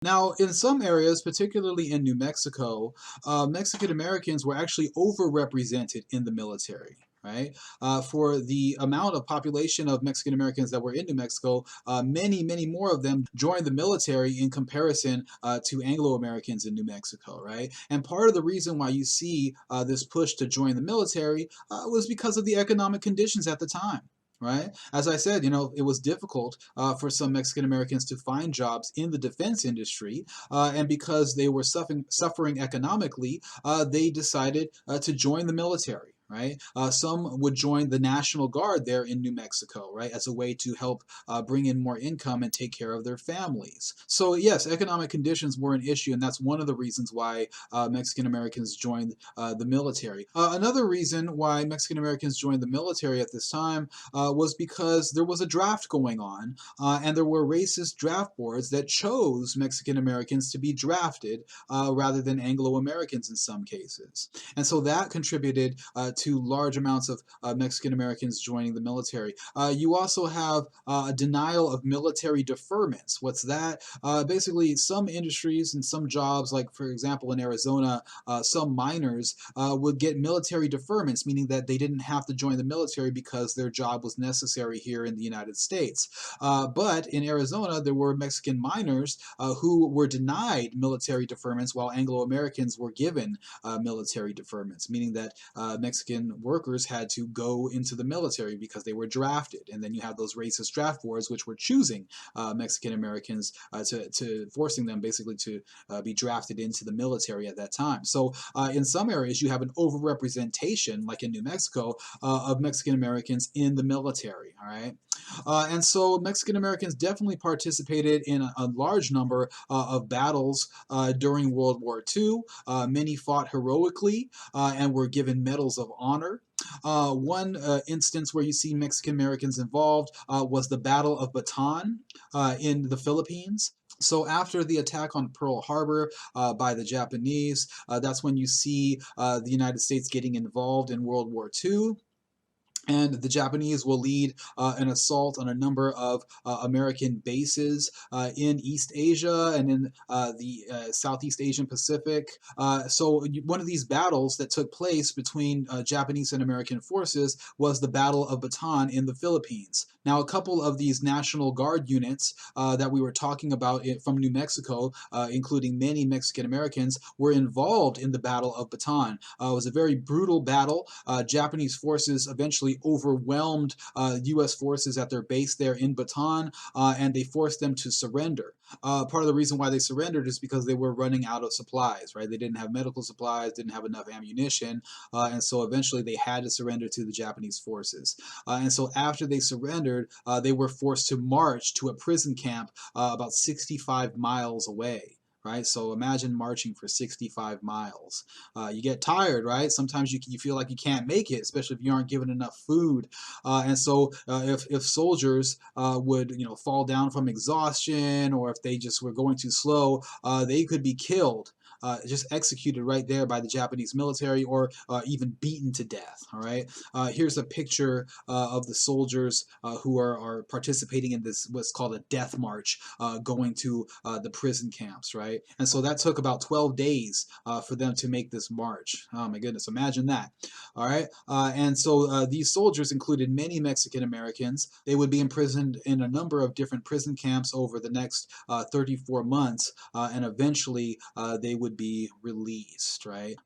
Now, in some areas, particularly in New Mexico, Mexican Americans were actually overrepresented in the military. Right? For the amount of population of Mexican Americans that were in New Mexico, many more of them joined the military in comparison to Anglo Americans in New Mexico, right? And part of the reason why you see this push to join the military was because of the economic conditions at the time. Right? As I said, it was difficult for some Mexican Americans to find jobs in the defense industry, and because they were suffering economically, they decided to join the military. Right? Some would join the National Guard there in New Mexico, right, as a way to help bring in more income and take care of their families. So yes, economic conditions were an issue, and that's one of the reasons why Mexican Americans joined the military. Another reason why Mexican Americans joined the military at this time was because there was a draft going on, and there were racist draft boards that chose Mexican Americans to be drafted rather than Anglo Americans in some cases. And so that contributed to large amounts of Mexican Americans joining the military. You also have a denial of military deferments. What's that? Basically, some industries and some jobs, like for example in Arizona, some miners would get military deferments, meaning that they didn't have to join the military because their job was necessary here in the United States. But in Arizona, there were Mexican miners who were denied military deferments while Anglo Americans were given military deferments, meaning that Mexican workers had to go into the military because they were drafted. And then you have those racist draft boards which were choosing Mexican Americans to forcing them basically to be drafted into the military at that time. So in some areas, you have an overrepresentation, like in New Mexico, of Mexican Americans in the military. All right. And so Mexican Americans definitely participated in a large number of battles during World War II. Many fought heroically and were given medals of honor. One instance where you see Mexican Americans involved was the Battle of Bataan in the Philippines. So after the attack on Pearl Harbor by the Japanese, that's when you see the United States getting involved in World War II. And the Japanese will lead an assault on a number of American bases in East Asia and in the Southeast Asian Pacific. So one of these battles that took place between Japanese and American forces was the Battle of Bataan in the Philippines. Now, a couple of these National Guard units that we were talking about from New Mexico, including many Mexican Americans, were involved in the Battle of Bataan. It was a very brutal battle. Japanese forces eventually overwhelmed U.S. forces at their base there in Bataan, and they forced them to surrender. Part of the reason why they surrendered is because they were running out of supplies, right? They didn't have medical supplies, didn't have enough ammunition, and so eventually they had to surrender to the Japanese forces. And so after they surrendered, they were forced to march to a prison camp about 65 miles away. Right, so imagine marching for 65 miles. You get tired, right? Sometimes you feel like you can't make it, especially if you aren't given enough food. And so, if soldiers would fall down from exhaustion, or if they just were going too slow, they could be killed. Just executed right there by the Japanese military, or even beaten to death. All right. Here's a picture of the soldiers who are participating in this what's called a death march, going to the prison camps. Right. And so that took about 12 days for them to make this march. Oh my goodness, imagine that. All right. And so these soldiers included many Mexican Americans. They would be imprisoned in a number of different prison camps over the next 34 months, and eventually they would be released, right?